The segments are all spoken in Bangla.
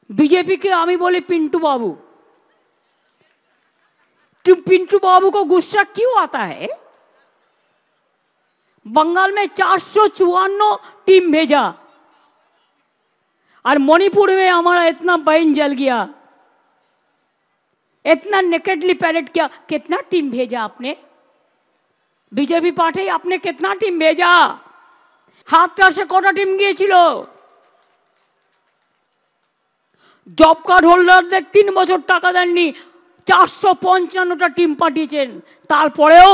बीजेपी के आमी बोले पिंटू बाबू। पिंटू बाबू को गुस्सा क्यों आता है? बंगाल में 454 टीम भेजा और मणिपुर में हमारा इतना बहन जल गया, इतना नेकेडली पैरेड किया। कितना टीम भेजा आपने? बीजेपी पार्टी आपने कितना टीम भेजा? हाथरसे कटा टीम গিয়েছিল? জব কার্ড হোল্ডারদের 3 বছর টাকা দেননি, 455টা টিম পাঠিয়েছেন। তারপরেও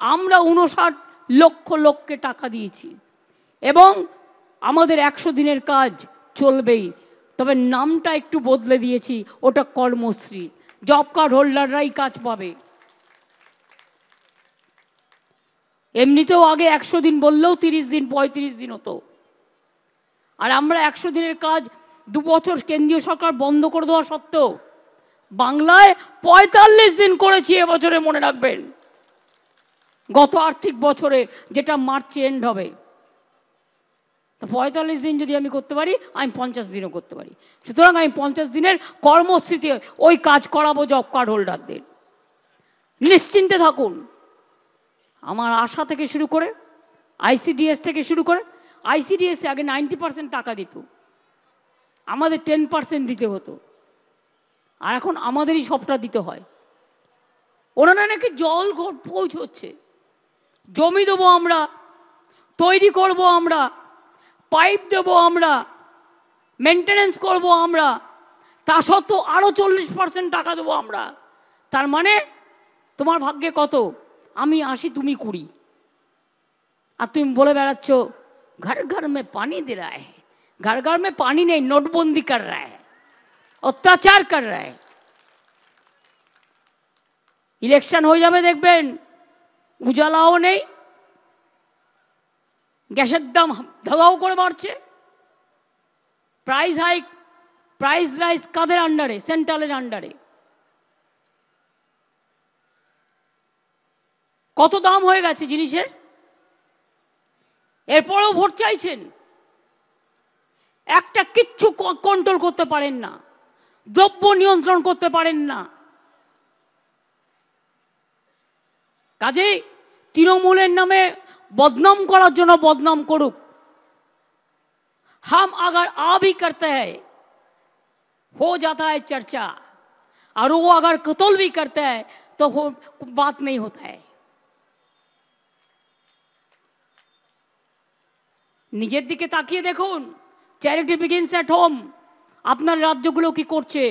আমরা 59 লক্ষ লোককে টাকা দিয়েছি এবং আমাদের 100 দিনের কাজ চলবেই। তবে নামটা একটু বদলে দিয়েছি, ওটা কর্মশ্রী। জব কার্ড হোল্ডাররাই কাজ পাবে। এমনিতেও আগে 100 দিন বললেও 30 দিন 35 দিন হতো, আর আমরা 100 দিনের কাজ 2 বছর কেন্দ্রীয় সরকার বন্ধ করে দেওয়া সত্ত্বেও বাংলায় 45 দিন করেছি এবছরে, মনে রাখবেন। গত আর্থিক বছরে, যেটা মার্চে এন্ড হবে। তো 45 দিন যদি আমি করতে পারি, আমি 50 দিনও করতে পারি। সুতরাং আমি 50 দিনের কর্মসূচিতে ওই কাজ করাবো জব কার্ড হোল্ডারদের। নিশ্চিন্তে থাকুন। আমার আশা থেকে শুরু করে, আইসিডিএস থেকে শুরু করে, আইসিডিএস আগে 90% টাকা দিত, আমাদের 10% দিতে হতো, আর এখন আমাদেরই সবটা দিতে হয়। ওনারা নাকি জল পৌঁছচ্ছে, জমি দেবো আমরা, তৈরি করব আমরা, পাইপ দেবো আমরা, মেনটেনেন্স করব আমরা, তা সত্ত্বেও আরো 40% টাকা দেবো আমরা। তার মানে তোমার ভাগ্যে কত? আমি 80 তুমি 20, আর তুমি বলে বেড়াচ্ছ घर घर में पानी दे रहा है। घर घर में पानी नहीं, नोटबंदी कर रहा है, अत्याचार कर रहा है। ইলেকশন হয়ে যাবে দেখবেন, উজালাও নেই, গ্যাসের দাম ধাগাও করে বাড়ছে, প্রাইস হাইক, প্রাইস রাইজ কাদের আন্ডারে? সেন্ট্রালের আন্ডারে। কত দাম হয়ে গেছে জিনিসের, এরপরেও ভোট চাইছেন। একটা কিচ্ছু কন্ট্রোল করতে পারেন না, দ্রব্য নিয়ন্ত্রণ করতে পারেন না। কাজেই তৃণমূলের নামে বদনাম করার জন্য বদনাম করুক। हम अगर आ भी करते हैं हो जाता है चर्चा, और वो अगर कत्ल भी करते हैं तो बात नहीं होता है। নিজের দিকে তাকিয়ে দেখুন, চ্যারিটি বিগিনস অ্যাট হোম। আপনার রাজ্যগুলো কি করছে?